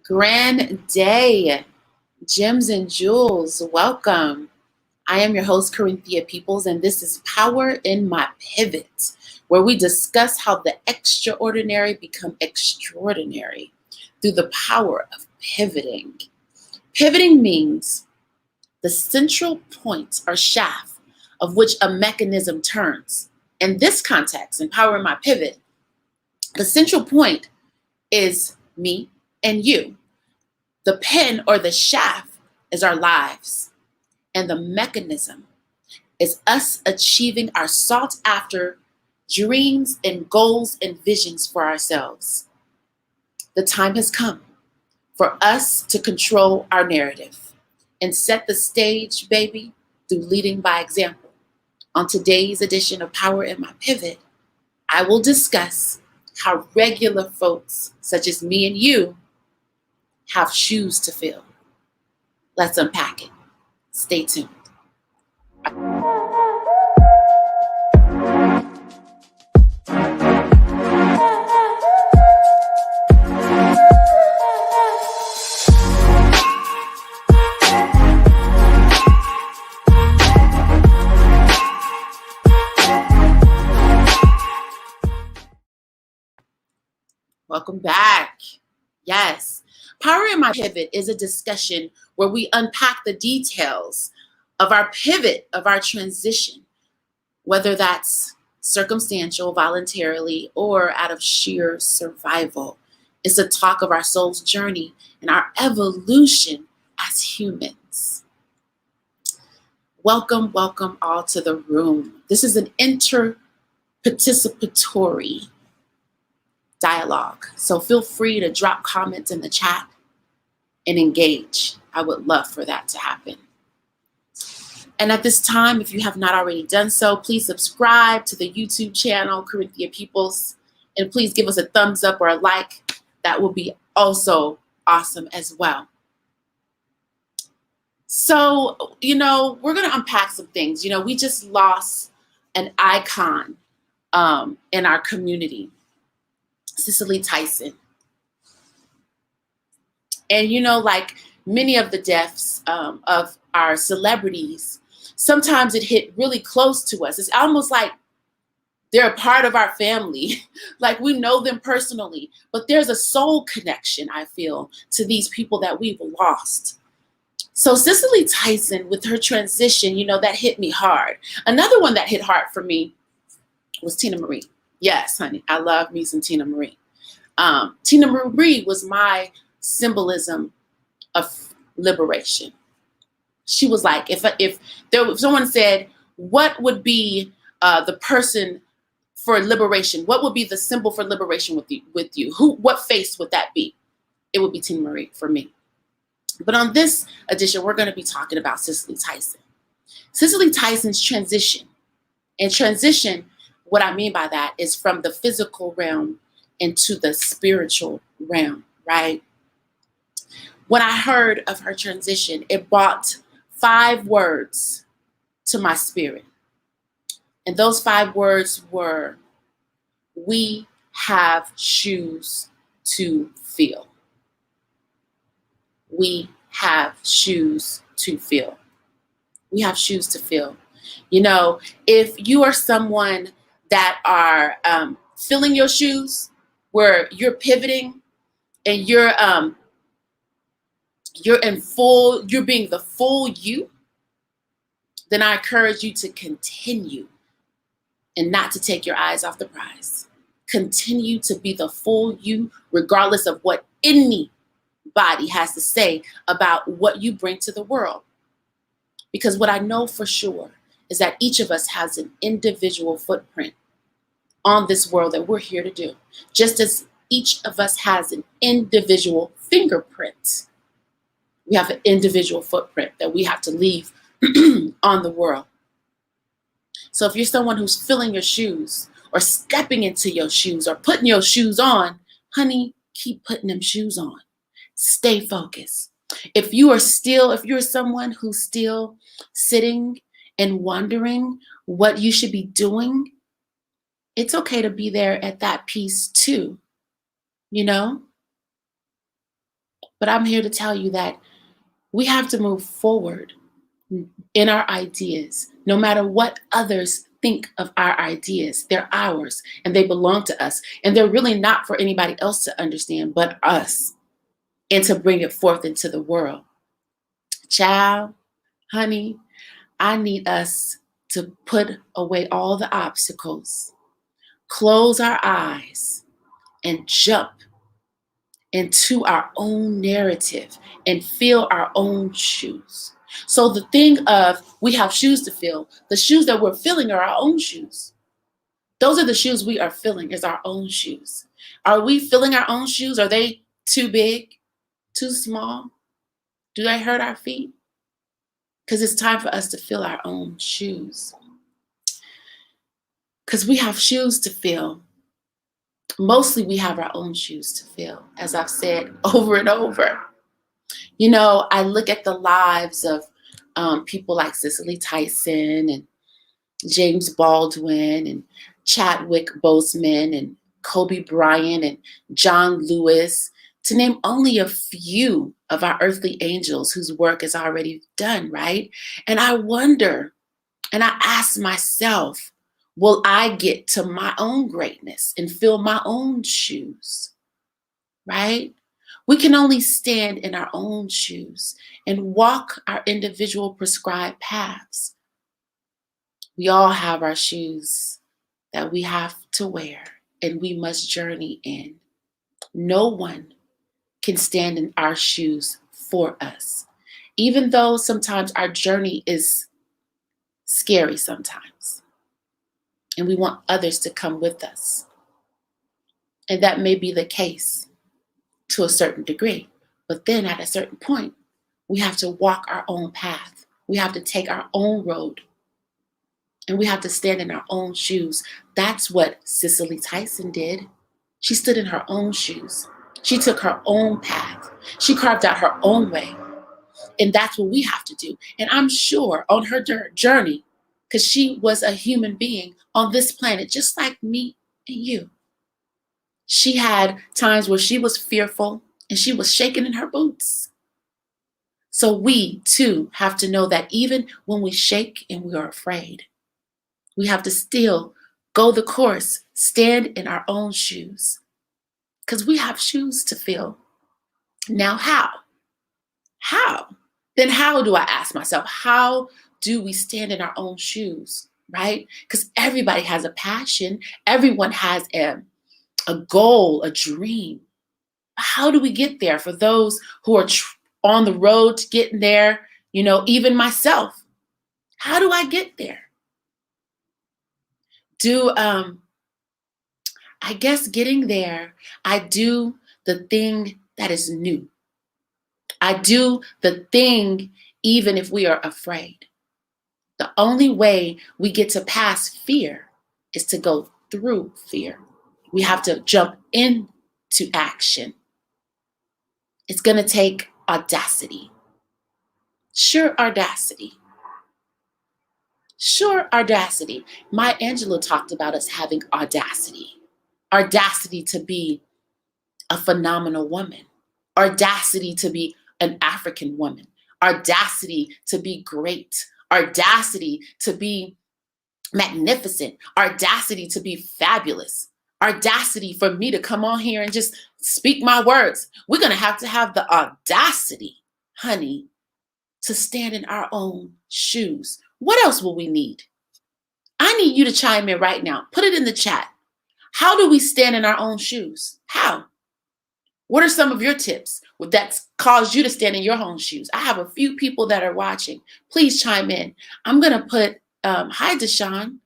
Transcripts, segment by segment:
Grand day, gems and jewels, welcome. I am your host, Corinthia Peoples, and this is Power in My Pivot, where we discuss how the extraordinary become extraordinary through the power of pivoting. Pivoting means the central point or shaft of which a mechanism turns. In this context, in Power in My Pivot, the central point is me and you. The pin or the shaft is our lives, and the mechanism is us achieving our sought after dreams and goals and visions for ourselves. The time has come for us to control our narrative and set the stage, baby, through leading by example. On today's edition of Power in My Pivot, I will discuss how regular folks, such as me and you, have shoes to fill. Let's unpack it. Stay tuned. Welcome back. Yes. Power in My Pivot is a discussion where we unpack the details of our pivot, of our transition, whether that's circumstantial, voluntarily, or out of sheer survival. It's a talk of our soul's journey and our evolution as humans. Welcome, welcome all to the room. This is an inter-participatory dialogue. So feel free to drop comments in the chat and engage. I would love for that to happen. And at this time, if you have not already done so, please subscribe to the YouTube channel, Corinthia Peoples, and please give us a thumbs up or a like. That would be also awesome as well. So, we're going to unpack some things. We just lost an icon in our community. Cicely Tyson. And like many of the deaths of our celebrities, sometimes it hit really close to us. It's almost like they're a part of our family. Like we know them personally, but there's a soul connection, I feel, to these people that we've lost. So Cicely Tyson, with her transition, that hit me hard. Another one that hit hard for me was Tina Marie. Yes, honey, I love me some Tina Marie. Tina Marie was my symbolism of liberation. She was like, if someone said, what would be the person for liberation? What would be the symbol for liberation with you? What face would that be? It would be Tina Marie for me. But on this edition, we're going to be talking about Cicely Tyson. Cicely Tyson's transition. And transition, what I mean by that is from the physical realm into the spiritual realm, right? When I heard of her transition, it brought 5 words to my spirit. And those 5 words were, we have shoes to fill. We have shoes to fill. We have shoes to fill. If you are someone that are filling your shoes, where you're pivoting and you're being the full you, then I encourage you to continue and not to take your eyes off the prize. Continue to be the full you, regardless of what anybody has to say about what you bring to the world. Because what I know for sure is that each of us has an individual footprint on this world that we're here to do. Just as each of us has an individual fingerprint, we have an individual footprint that we have to leave on the world. So if you're someone who's filling your shoes or stepping into your shoes or putting your shoes on, honey, keep putting them shoes on. Stay focused. If you're someone who's still sitting and wondering what you should be doing, it's okay to be there at that piece too, you know? But I'm here to tell you that we have to move forward in our ideas, no matter what others think of our ideas. They're ours and they belong to us. And they're really not for anybody else to understand but us and to bring it forth into the world. Child, honey, I need us to put away all the obstacles, close our eyes, and jump into our own narrative and fill our own shoes. So the thing of we have shoes to fill, the shoes that we're filling are our own shoes. Those are the shoes we are filling is our own shoes. Are we filling our own shoes? Are they too big, too small? Do they hurt our feet? Because it's time for us to fill our own shoes. Because we have shoes to fill. Mostly we have our own shoes to fill, as I've said over and over. You know, I look at the lives of people like Cicely Tyson and James Baldwin and Chadwick Boseman and Kobe Bryant and John Lewis, to name only a few of our earthly angels whose work is already done, right? And I wonder, and I ask myself, will I get to my own greatness and fill my own shoes, right? We can only stand in our own shoes and walk our individual prescribed paths. We all have our shoes that we have to wear and we must journey in. No one can stand in our shoes for us, even though sometimes our journey is scary sometimes. And we want others to come with us. And that may be the case to a certain degree. But then at a certain point, we have to walk our own path. We have to take our own road. And we have to stand in our own shoes. That's what Cicely Tyson did. She stood in her own shoes. She took her own path. She carved out her own way. And that's what we have to do. And I'm sure on her journey, because she was a human being on this planet, just like me and you. She had times where she was fearful and she was shaking in her boots. So we too have to know that even when we shake and we are afraid, we have to still go the course, stand in our own shoes, because we have shoes to fill. Now, how? How? Then how do I ask myself, how do we stand in our own shoes, right? Because everybody has a passion. Everyone has a goal, a dream. How do we get there? For those who are on the road to getting there, you know, even myself, how do I get there? I guess getting there, I do the thing that is new. I do the thing even if we are afraid. The only way we get to pass fear is to go through fear. We have to jump into action. It's going to take audacity. Sure audacity. Sure audacity. Maya Angelou talked about us having audacity. Audacity to be a phenomenal woman. Audacity to be an African woman. Audacity to be great. Audacity to be magnificent. Audacity to be fabulous. Audacity for me to come on here and just speak my words. We're going to have the audacity, honey, to stand in our own shoes. What else will we need? I need you to chime in right now. Put it in the chat. How do we stand in our own shoes? How? What are some of your tips that's caused you to stand in your own shoes? I have a few people that are watching. Please chime in. I'm going to put, hi, Deshaun.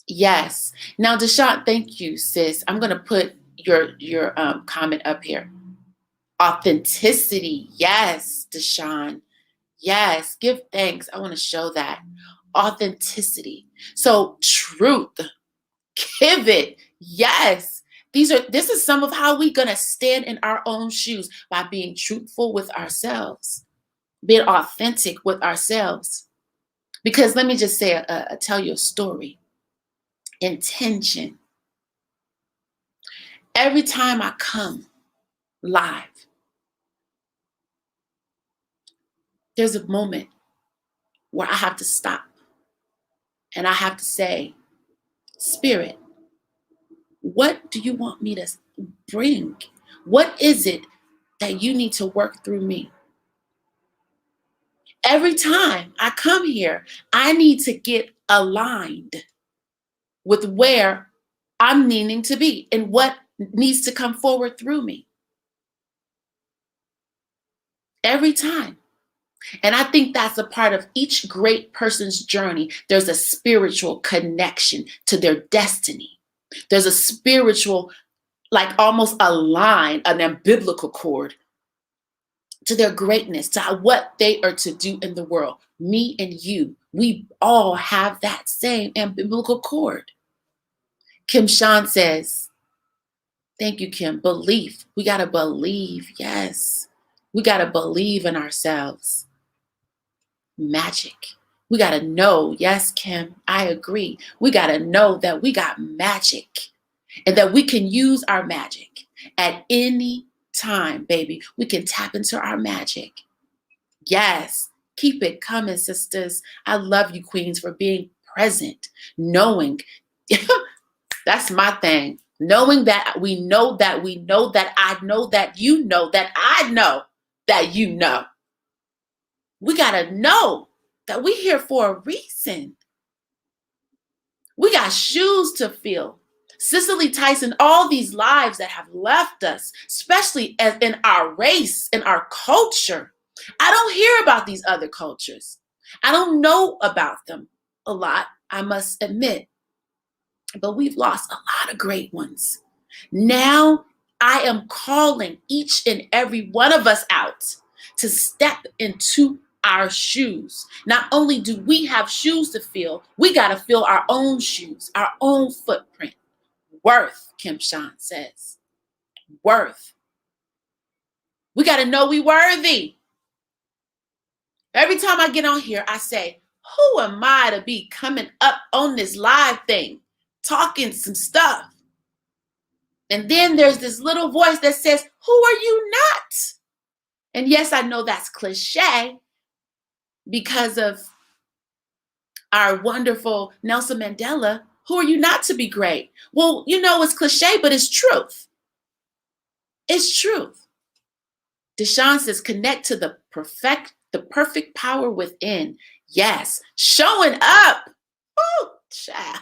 Yes. Now, Deshaun, thank you, sis. I'm going to put your comment up here. Authenticity. Yes, Deshaun. Yes. Give thanks. I want to show that. Authenticity. So truth. Give it. Yes. This is some of how we're going to stand in our own shoes, by being truthful with ourselves, being authentic with ourselves. Because let me just say, tell you a story. Intention. Every time I come live, there's a moment where I have to stop and I have to say, Spirit, what do you want me to bring? What is it that you need to work through me? Every time I come here, I need to get aligned with where I'm needing to be and what needs to come forward through me. Every time. And I think that's a part of each great person's journey. There's a spiritual connection to their destiny. There's a spiritual, like almost a line, an umbilical cord to their greatness, to what they are to do in the world. Me and you, we all have that same umbilical cord. Kim Sean says, thank you, Kim. Belief. We got to believe. Yes. We got to believe in ourselves. Magic. We got to know. Yes, Kim, I agree. We got to know that we got magic and that we can use our magic at any time, baby. We can tap into our magic. Yes. Keep it coming, sisters. I love you, queens, for being present, knowing. That's my thing. Knowing that we know that we know that I know that you know that I know that you know. We got to know that we're here for a reason. We got shoes to fill. Cicely Tyson, all these lives that have left us, especially as in our race, in our culture. I don't hear about these other cultures. I don't know about them a lot, I must admit. But we've lost a lot of great ones. Now I am calling each and every one of us out to step into our shoes. Not only do we have shoes to fill, we got to fill our own shoes, our own footprint. Worth, Kim Sean says. Worth. We got to know we worthy. Every time I get on here, I say, who am I to be coming up on this live thing, talking some stuff? And then there's this little voice that says, who are you not? And yes, I know that's cliche because of our wonderful Nelson Mandela. Who are you not to be great? Well, you know, it's cliche, but it's truth. It's truth. Deshaun says, connect to the perfect power within. Yes, showing up. Oh, child.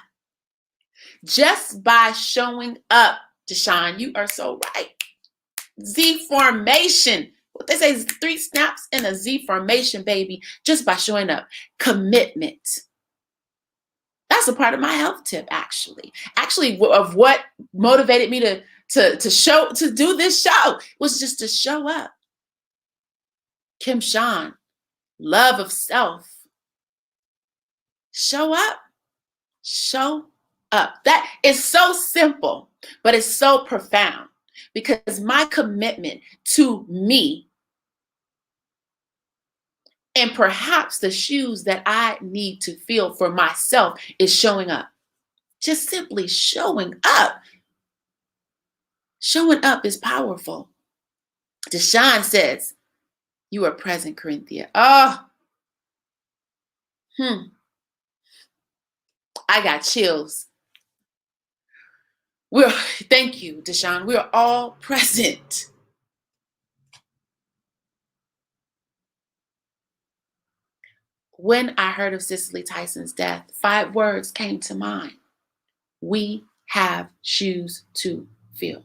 Just by showing up, Deshaun, you are so right. Z formation. What they say is 3 snaps in a Z formation, baby, just by showing up. Commitment. That's a part of my health tip, actually. Actually, of what motivated me to do this show was just to show up. Kim Sean, love of self. Show up. Show up. That is so simple, but it's so profound because my commitment to me and perhaps the shoes that I need to fill for myself is showing up. Just simply showing up. Showing up is powerful. Deshaun says, you are present, Corinthia. Oh, I got chills. Thank you, Deshaun. We're all present. When I heard of Cicely Tyson's death, 5 words came to mind. We have shoes to fill.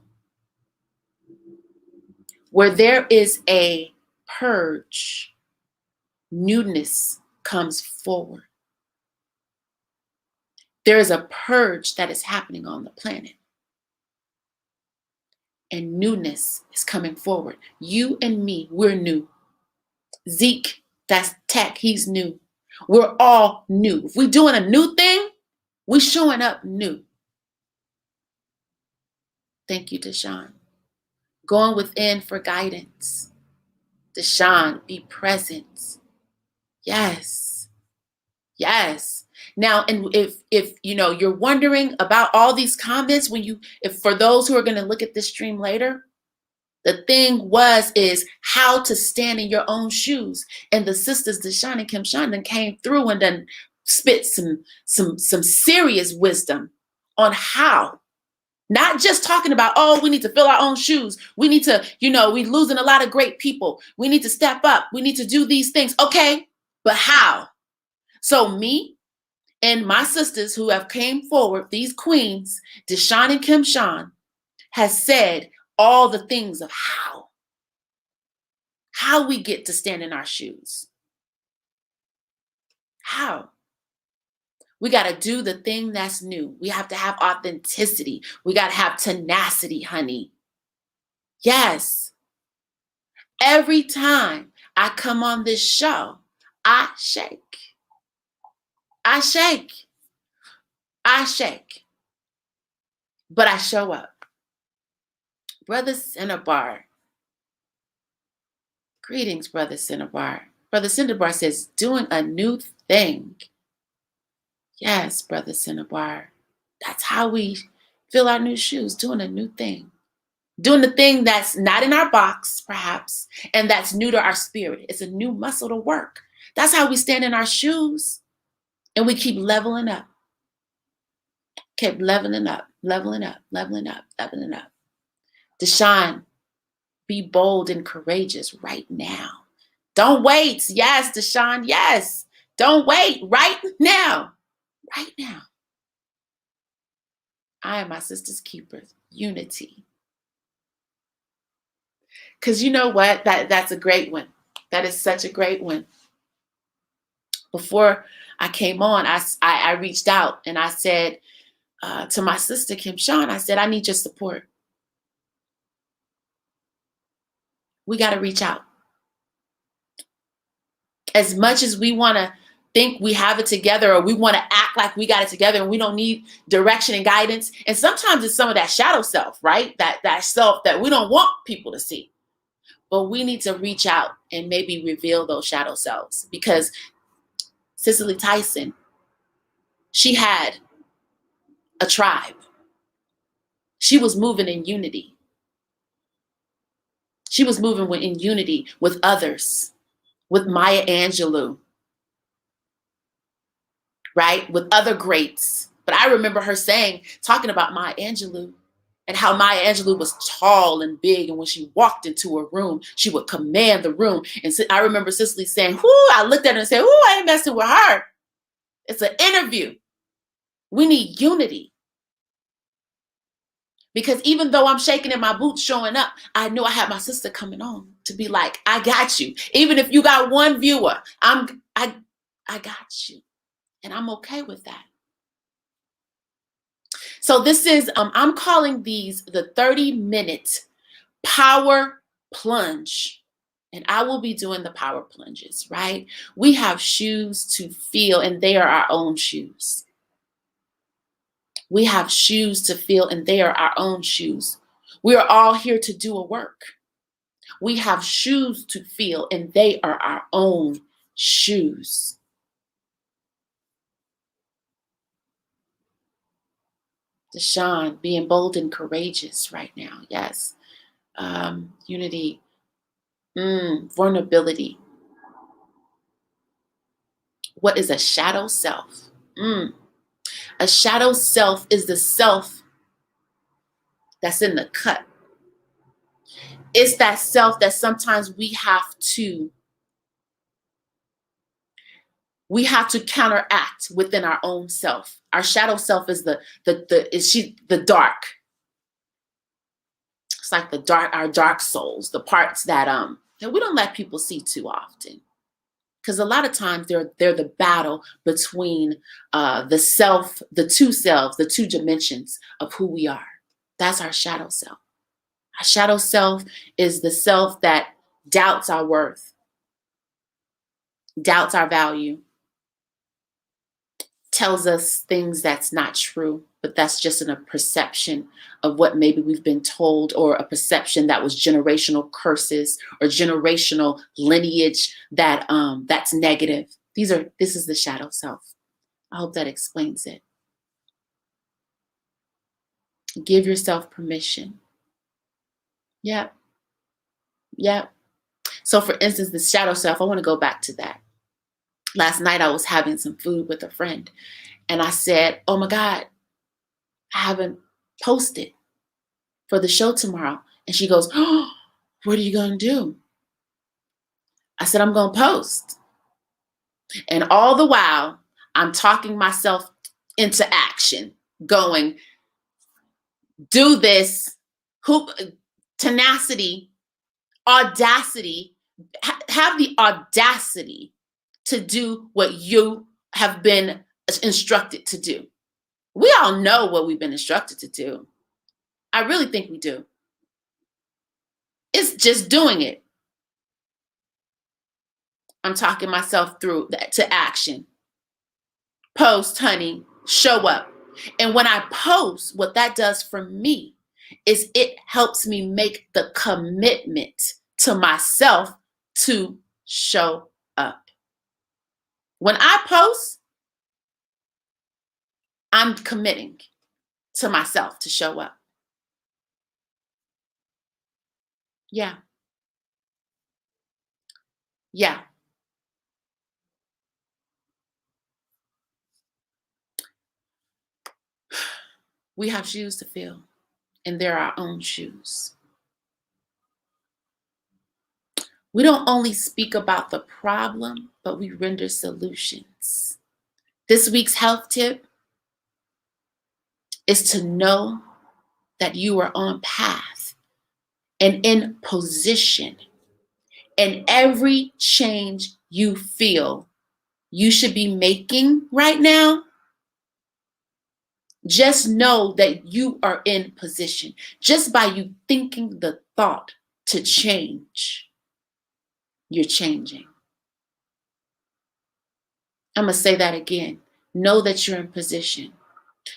Where there is a purge, newness comes forward. There is a purge that is happening on the planet. And newness is coming forward. You and me, we're new. Zeke, that's Tech, he's new. We're all new. If we're doing a new thing, we're showing up new. Thank you, Deshaun. Going within for guidance. Deshaun, be present. Yes. Yes. Now, and if you know you're wondering about all these comments, if for those who are going to look at this stream later, the thing is how to stand in your own shoes. And the sisters, Deshaun and Kim Shondan, came through and then spit some serious wisdom on how. Not just talking about, oh, we need to fill our own shoes. We need to, we're losing a lot of great people. We need to step up. We need to do these things. Okay, but how? So me and my sisters who have came forward, these queens, Deshaun and Kim Sean, has said all the things of how we get to stand in our shoes. How? We got to do the thing that's new. We have to have authenticity. We got to have tenacity, honey. Yes. Every time I come on this show, I shake. I shake. I shake. But I show up. Brother Cinnabar. Greetings, Brother Cinnabar. Brother Cinnabar says, doing a new thing. Yes, Brother Cinnabar. That's how we fill our new shoes, doing a new thing. Doing the thing that's not in our box, perhaps, and that's new to our spirit. It's a new muscle to work. That's how we stand in our shoes. And we keep leveling up. Keep leveling up, leveling up, leveling up, leveling up. Deshaun, be bold and courageous right now. Don't wait. Yes, Deshaun, yes. Don't wait. Right now. Right now. I am my sister's keeper. Unity. Because you know what? That's a great one. That is such a great one. Before I came on, I reached out and I said to my sister, Kim Sean, I said, I need your support. We got to reach out. As much as we want to think we have it together, or we want to act like we got it together and we don't need direction and guidance. And sometimes it's some of that shadow self, right? That self that we don't want people to see. But we need to reach out and maybe reveal those shadow selves, because Cicely Tyson, she had a tribe. She was moving in unity. She was moving in unity with others, with Maya Angelou, right? With other greats. But I remember her talking about Maya Angelou and how Maya Angelou was tall and big. And when she walked into a room, she would command the room. And so I remember Cicely saying, I looked at her and said, I ain't messing with her. It's an interview. We need unity. Because even though I'm shaking in my boots showing up, I knew I had my sister coming on to be like, I got you. Even if you got one viewer, I got you. And I'm okay with that. So this is, I'm calling these the 30-minute power plunge. And I will be doing the power plunges, right? We have shoes to feel, and they are our own shoes. We have shoes to feel, and they are our own shoes. We are all here to do a work. We have shoes to feel, and they are our own shoes. Deshaun, being bold and courageous right now. Yes. Unity. Vulnerability. What is a shadow self? A shadow self is the self that's in the cut. It's that self that sometimes we have to counteract within our own self. Our shadow self is the dark. It's like our dark souls, the parts that we don't let people see too often. Because a lot of times they're the battle between the self, the two selves, the two dimensions of who we are. That's our shadow self. Our shadow self is the self that doubts our worth, doubts our value, tells us things that's not true, but that's just a perception of what maybe we've been told, or a perception that was generational curses or generational lineage that's negative. This is the shadow self. I hope that explains it. Give yourself permission. Yep. Yep. So for instance, the shadow self, I want to go back to that. Last night I was having some food with a friend, and I said, oh my God, I haven't posted for the show tomorrow. And she goes, oh, what are you going to do? I said, I'm going to post. And all the while, I'm talking myself into action, going, do this, tenacity, audacity, have the audacity to do what you have been instructed to do. We all know what we've been instructed to do. I really think we do. It's just doing it. I'm talking myself through that to action. Post, honey, show up. And when I post, what that does for me is it helps me make the commitment to myself to show up. When I post, I'm committing to myself to show up. Yeah. Yeah. We have shoes to fill, and they're our own shoes. We don't only speak about the problem, but we render solutions. This week's health tip is to know that you are on path and in position. And every change you feel you should be making right now, just know that you are in position. Just by you thinking the thought to change, you're changing. I'm going to say that again. Know that you're in position.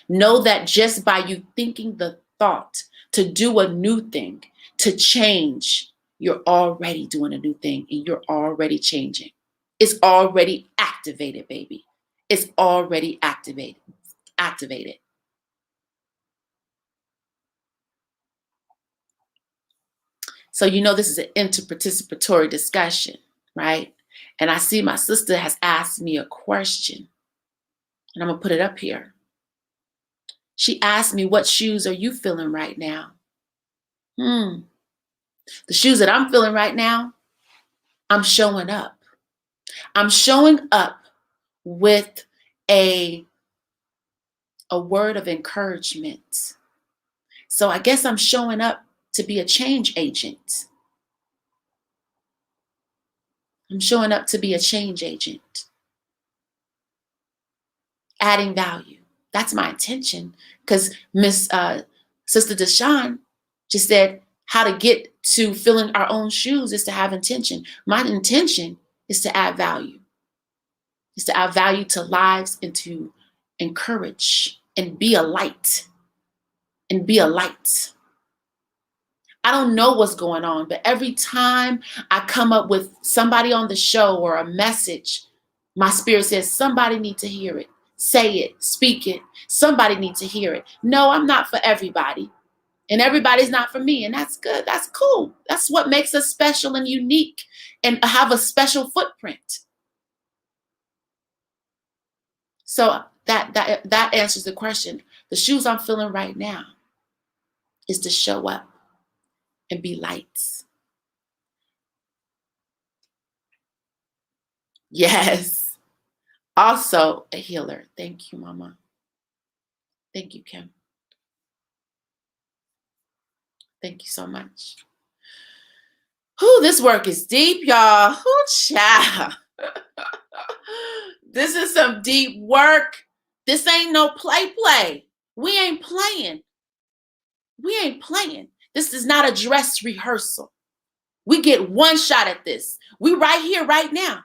Know that just by you thinking the thought to do a new thing, to change, you're already doing a new thing, and you're already changing. It's already activated, baby. It's already activated. So this is an interparticipatory discussion, right? And I see my sister has asked me a question, and I'm going to put it up here. She asked me, what shoes are you feeling right now? The shoes that I'm feeling right now, I'm showing up. I'm showing up with a word of encouragement. So I guess I'm showing up to be a change agent. I'm showing up to be a change agent. Adding value. That's my intention. Because Sister Deshawn just said how to get to filling our own shoes is to have intention. My intention is to add value. Is to add value to lives and to encourage and be a light. And be a light. I don't know what's going on, but every time I come up with somebody on the show or a message, my spirit says somebody needs to hear it. Say it, speak it. Somebody needs to hear it. No, I'm not for everybody. And everybody's not for me. And that's good. That's cool. That's what makes us special and unique and have a special footprint. So that answers the question. The shoes I'm feeling right now is to show up and be lights. Yes. Also a healer. Thank you, Mama. Thank you, Kim. Thank you so much. Whew, this work is deep, y'all. Whew, child. This is some deep work. This ain't no play. We ain't playing. This is not a dress rehearsal. We get one shot at this. We right here, right now.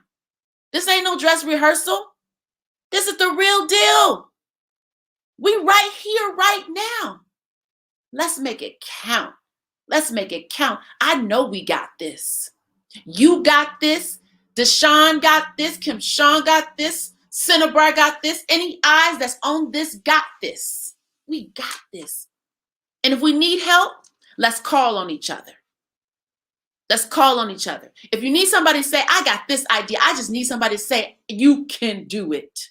This ain't no dress rehearsal. This is the real deal. We right here, right now. Let's make it count. Let's make it count. I know we got this. You got this. Deshaun got this. Kim Sean got this. Cinnabar got this. Any eyes that's on this got this. We got this. And if we need help, let's call on each other. Let's call on each other. If you need somebody to say, I got this idea, I just need somebody to say, you can do it.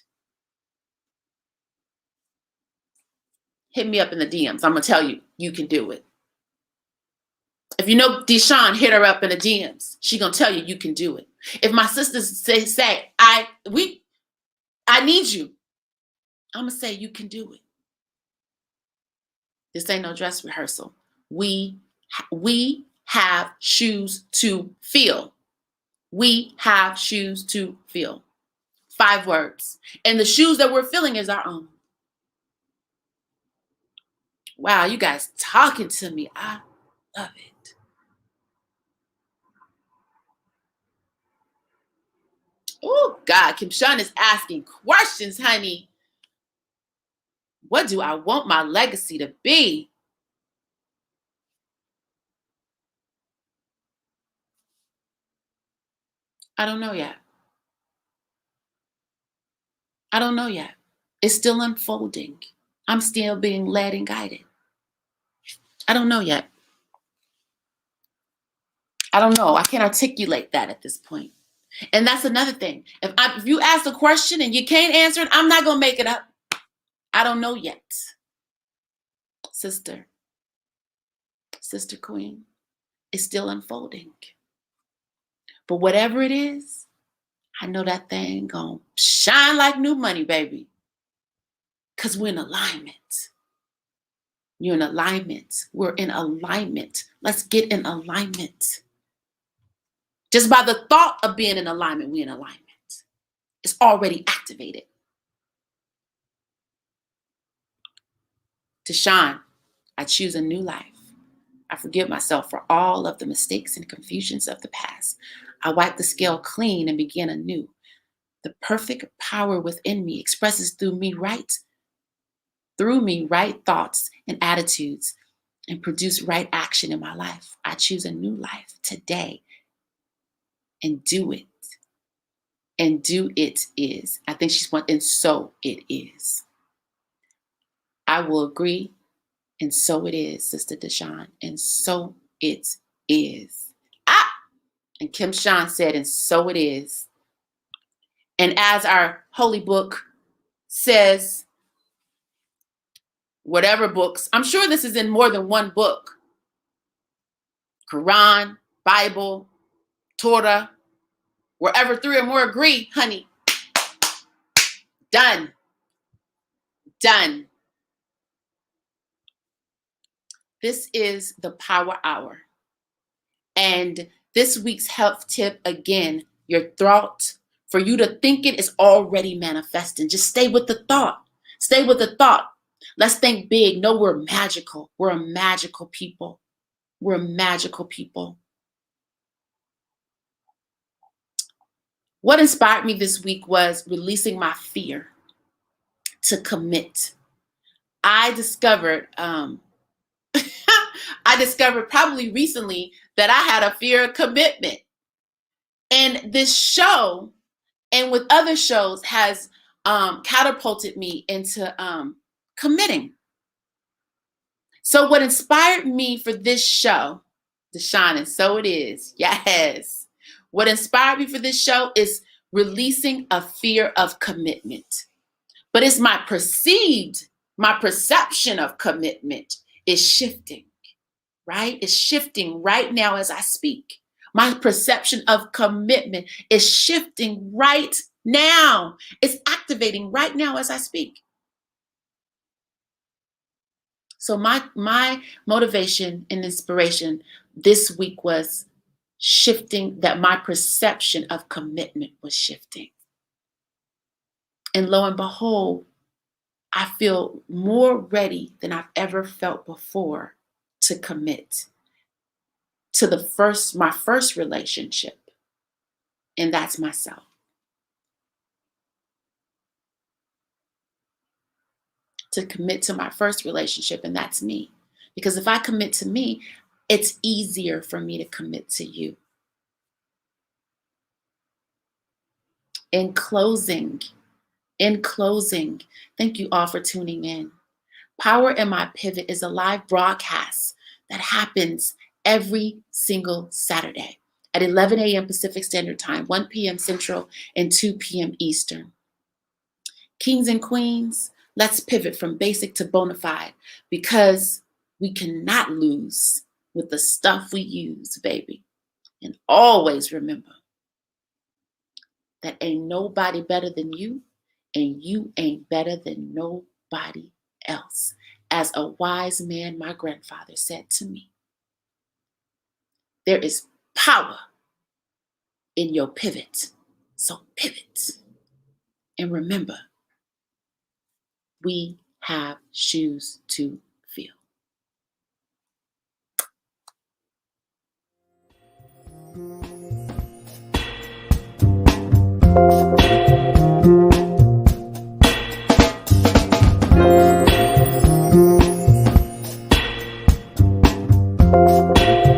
Hit me up in the DMs. I'm going to tell you, you can do it. If you know Deshaun, hit her up in the DMs. She going to tell you, you can do it. If my sisters say I need you, I'm going to say, you can do it. This ain't no dress rehearsal. We have shoes to fill. We have shoes to fill. 5 words. And the shoes that we're filling is our own. Wow, you guys talking to me. I love it. Oh, God. Kim Sean is asking questions, honey. What do I want my legacy to be? I don't know yet. I don't know yet. It's still unfolding. I'm still being led and guided. I don't know yet. I don't know. I can't articulate that at this point. And that's another thing. If you ask a question and you can't answer it, I'm not going to make it up. I don't know yet. Sister Queen, it's still unfolding. But whatever it is, I know that thing gonna shine like new money, baby. Because we're in alignment. You're in alignment. We're in alignment. Let's get in alignment. Just by the thought of being in alignment, we're in alignment. It's already activated. Deshaun, I choose a new life. I forgive myself for all of the mistakes and confusions of the past. I wipe the scale clean and begin anew. The perfect power within me expresses through me right thoughts and attitudes and produce right action in my life. I choose a new life today and do it. And do it is. I think she's one, and so it is. I will agree, and so it is, Sister Deshaun, and so it is. And Kim Sean said, and so it is. And as our holy book says, whatever books, I'm sure this is in more than one book. Quran, Bible, Torah, wherever 3 or more agree, honey. Done. Done. This is the Power Hour. And this week's health tip, again, your thought, for you to think it is already manifesting. Just stay with the thought. Stay with the thought. Let's think big. No, we're magical. We're a magical people. We're a magical people. What inspired me this week was releasing my fear to commit. I discovered probably recently that I had a fear of commitment. And this show, and with other shows, has catapulted me into committing. So what inspired me for this show, Deshaun, and so it is, yes. What inspired me for this show is releasing a fear of commitment. But it's my perception of commitment is shifting, right? It's shifting right now as I speak. My perception of commitment is shifting right now. It's activating right now as I speak. So my motivation and inspiration this week was shifting, that my perception of commitment was shifting. And lo and behold, I feel more ready than I've ever felt before to commit to my first relationship. And that's myself. to commit to my first relationship, and that's me. Because if I commit to me, it's easier for me to commit to you. In closing, thank you all for tuning in. Power in My Pivot is a live broadcast that happens every single Saturday at 11 a.m. Pacific Standard Time, 1 p.m. Central, and 2 p.m. Eastern. Kings and queens, let's pivot from basic to bona fide, because we cannot lose with the stuff we use, baby. And always remember that ain't nobody better than you, and you ain't better than nobody else. As a wise man, my grandfather said to me, there is power in your pivot. So pivot. And remember, we have shoes to fill.